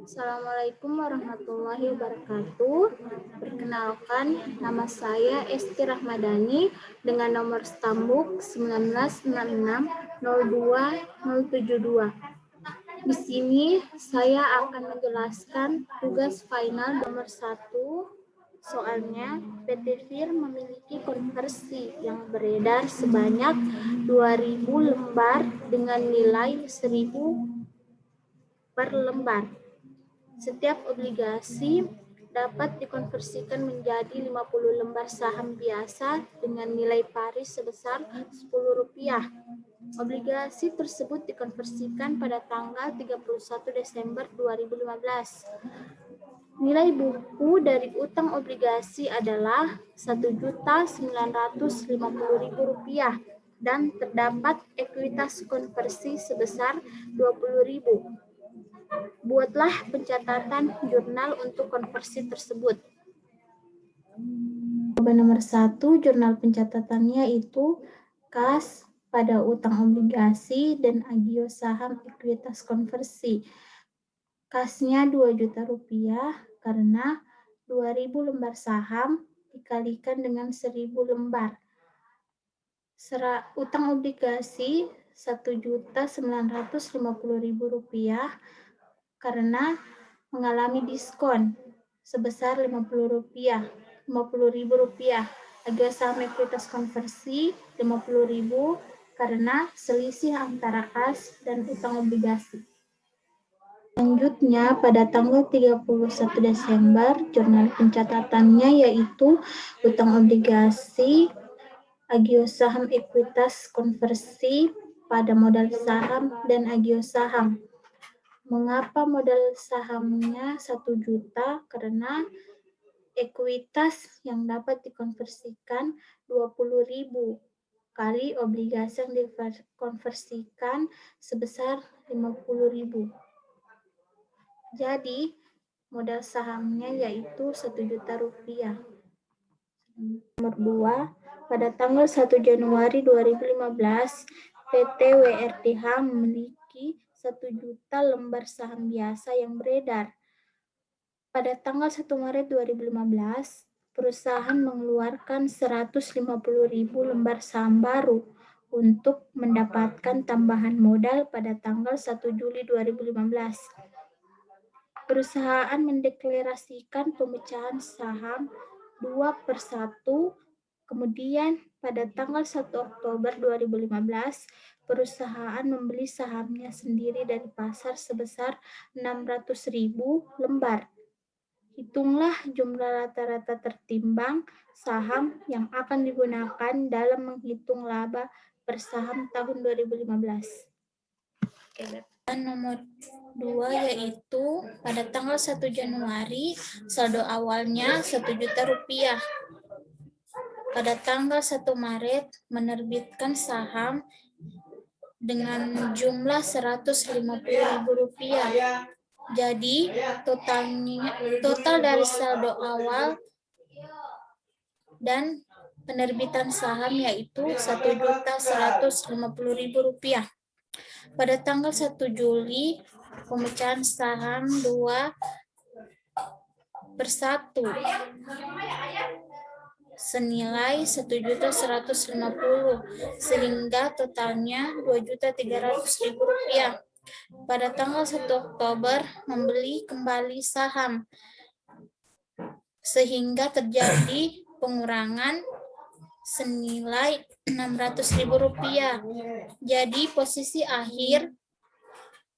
Assalamualaikum warahmatullahi wabarakatuh. Perkenalkan, nama saya Esti Rahmadani dengan nomor stambuk 196602072. Di sini saya akan menjelaskan tugas final nomor 1. Soalnya, PT FIR memiliki konversi yang beredar sebanyak 2.000 lembar dengan nilai 1.000 per lembar. Setiap obligasi dapat dikonversikan menjadi 50 lembar saham biasa dengan nilai pari sebesar Rp10. Obligasi tersebut dikonversikan pada tanggal 31 Desember 2015. Nilai buku dari utang obligasi adalah Rp1.950.000 dan terdapat ekuitas konversi sebesar Rp20.000. Buatlah pencatatan jurnal untuk konversi tersebut. Nomor 1, jurnal pencatatannya itu kas pada utang obligasi dan agio saham ekuitas konversi. Kasnya Rp2 juta karena 2.000 lembar saham dikalikan dengan 1.000 lembar. Utang obligasi Rp1.950.000 karena mengalami diskon sebesar Rp50.000. Agio saham ekuitas konversi Rp50.000 karena selisih antara kas dan utang obligasi. Selanjutnya, pada tanggal 31 Desember, jurnal pencatatannya yaitu utang obligasi, agio saham ekuitas konversi pada modal saham dan agio saham. Mengapa modal sahamnya 1 juta? Karena ekuitas yang dapat dikonversikan 20.000 kali obligasi yang dikonversikan sebesar 50.000. Jadi, modal sahamnya yaitu 1 juta rupiah. Nomor 2, pada tanggal 1 Januari 2015, PT WRDH memiliki 1 juta lembar saham biasa yang beredar. Pada tanggal 1 Maret 2015, perusahaan mengeluarkan 150.000 lembar saham baru untuk mendapatkan tambahan modal pada tanggal 1 Juli 2015. Perusahaan mendeklarasikan pemecahan saham 2/1, kemudian pada tanggal 1 Oktober 2015, perusahaan membeli sahamnya sendiri dari pasar sebesar 600.000 lembar. Hitunglah jumlah rata-rata tertimbang saham yang akan digunakan dalam menghitung laba per saham tahun 2015. Dan nomor 2 yaitu pada tanggal 1 Januari saldo awalnya 1 juta rupiah. Pada tanggal 1 Maret menerbitkan saham dengan jumlah 150.000 rupiah. Jadi total dari saldo awal dan penerbitan saham yaitu Rp1.150.000. Pada tanggal 1 Juli, pemecahan saham 2/1 senilai Rp1.150.000 sehingga totalnya Rp2.300.000. Pada tanggal 1 Oktober membeli kembali saham sehingga terjadi pengurangan senilai Rp600.000. Jadi posisi akhir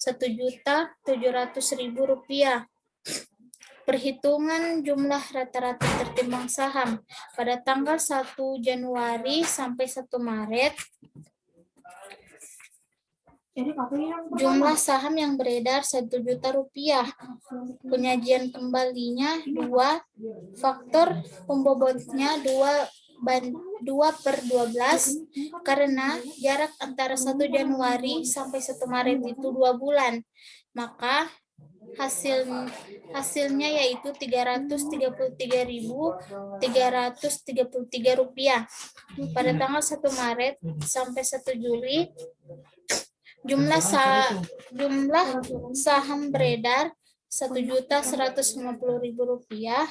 Rp1.700.000. Perhitungan jumlah rata-rata tertimbang saham pada tanggal 1 Januari sampai 1 Maret. Jumlah saham yang beredar Rp1 juta. Penyajian kembalinya 2, faktor pembobotnya 2/12 karena jarak antara 1 Januari sampai 1 Maret itu 2 bulan. Maka hasilnya yaitu Rp333.333. Pada tanggal 1 Maret sampai 1 Juli, jumlah saham beredar Rp1.150.000.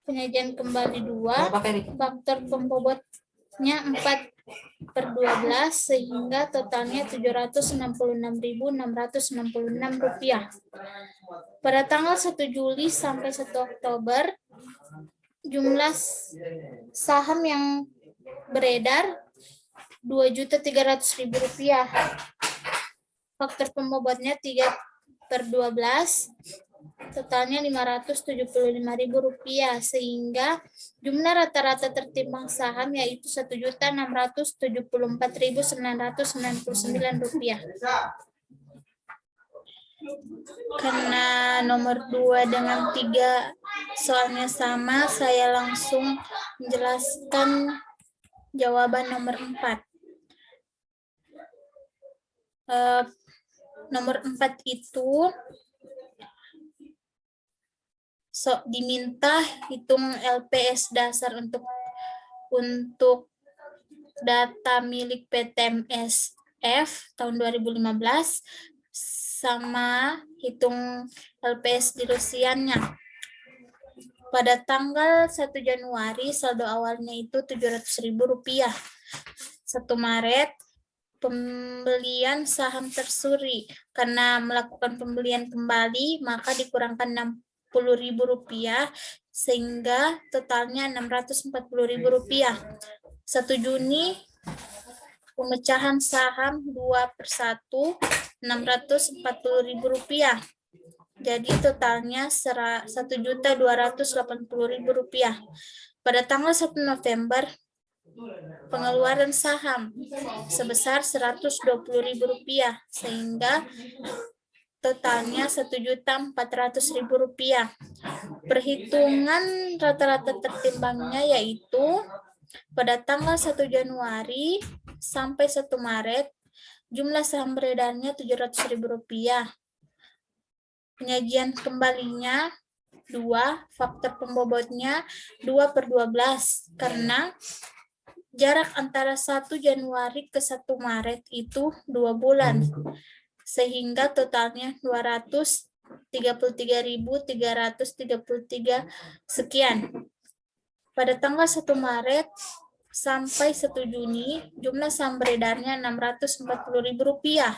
Penyajian kembali 2, faktor pembobotnya 4/12 sehingga totalnya Rp766.666. Pada tanggal 1 Juli sampai 1 Oktober, jumlah saham yang beredar Rp2.300.000. Faktor pembobotnya 3/12, totalnya Rp575.000, sehingga jumlah rata-rata tertimbang saham yaitu Rp1.674.999. Karena nomor 2 dengan 3 soalnya sama, saya langsung menjelaskan jawaban nomor 4. Nomor 4 itu diminta hitung LPS dasar untuk data milik PT MSF tahun 2015 sama hitung LPS dilusiannya. Pada tanggal 1 Januari saldo awalnya itu Rp700.000. 1 Maret pembelian saham tersuri. Karena melakukan pembelian kembali maka dikurangkan Rp60.000 sehingga totalnya Rp640.000. 1 Juni pemecahan saham 2/1 Rp640.000. Jadi totalnya Rp1.280.000. Pada tanggal 1 November pengeluaran saham sebesar Rp120.000 sehingga totalnya Rp1.400.000. Perhitungan rata-rata tertimbangnya yaitu pada tanggal 1 Januari sampai 1 Maret jumlah saham beredarnya Rp700.000. Penyajian kembalinya 2, faktor pembobotnya 2/12 karena jarak antara 1 Januari ke 1 Maret itu 2 bulan, sehingga totalnya 233.333 sekian. Pada tanggal 1 Maret sampai 1 Juni, jumlah saham beredarnya Rp640.000.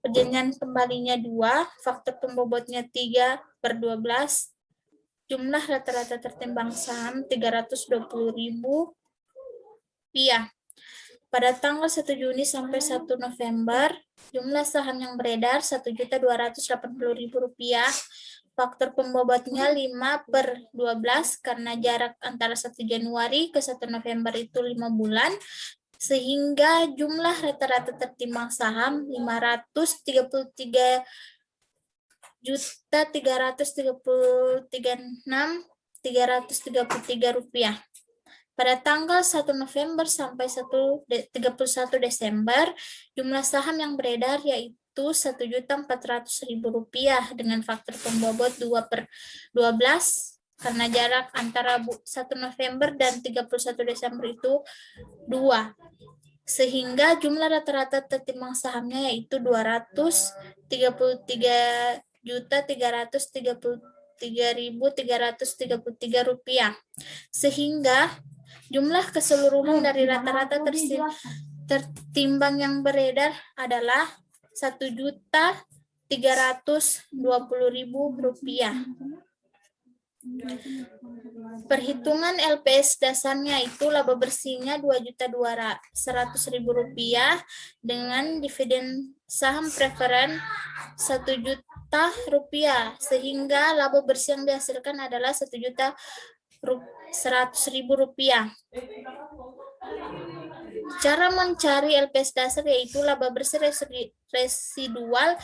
Perjanjian kembalinya 2, faktor pembobotnya 3/12, jumlah rata-rata tertimbang saham Rp320.000. Pada tanggal 1 Juni sampai 1 November, jumlah saham yang beredar Rp1.280.000. Faktor pembobotnya 5/12 karena jarak antara 1 Januari ke 1 November itu 5 bulan, sehingga jumlah rata-rata tertimbang saham Rp533.333.333. Pada tanggal 1 November sampai 31 Desember, jumlah saham yang beredar yaitu Rp1.400.000 dengan faktor pembobot 2/12 karena jarak antara 1 November dan 31 Desember itu 2. Sehingga jumlah rata-rata tertimbang sahamnya yaitu Rp233.333.333. Sehingga jumlah keseluruhan dari rata-rata tertimbang yang beredar adalah Rp1.320.000. Perhitungan LPS dasarnya itu laba bersihnya Rp2.200.000 dengan dividen saham preferen Rp1.000.000 sehingga laba bersih yang dihasilkan adalah Rp1.100.000. Cara mencari LPS dasar yaitu laba bersih residual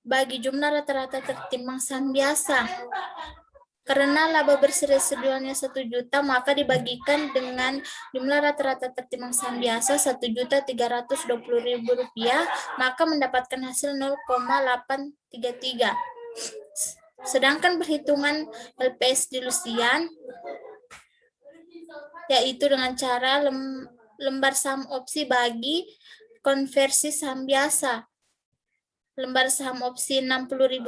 bagi jumlah rata-rata tertimbang saham biasa. Karena laba bersih residualnya 1 juta, maka dibagikan dengan jumlah rata-rata tertimbang saham biasa Rp1.320.000, maka mendapatkan hasil 0,833. Sedangkan perhitungan LPS dilusian yaitu dengan cara lembar saham opsi bagi konversi saham biasa. Lembar saham opsi Rp60.000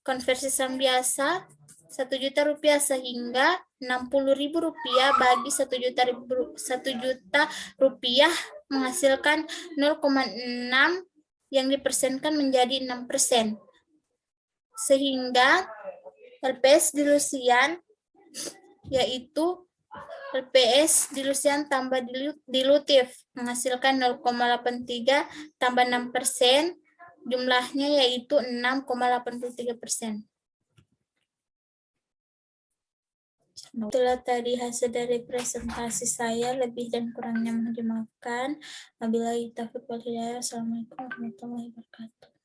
konversi saham biasa Rp1.000.000 sehingga Rp60.000 bagi Rp1.000.000 menghasilkan 0,6 yang dipersenkan menjadi 6%. Sehingga LPS dilusian yaitu LPS dilusian tambah dilutif menghasilkan 0,83 tambah 6%, jumlahnya yaitu 6,83%. Itulah tadi hasil dari presentasi saya, lebih dan kurangnya mohon dimaafkan. Wabillahi taufiq wal hidayah. Assalamualaikum warahmatullahi wabarakatuh.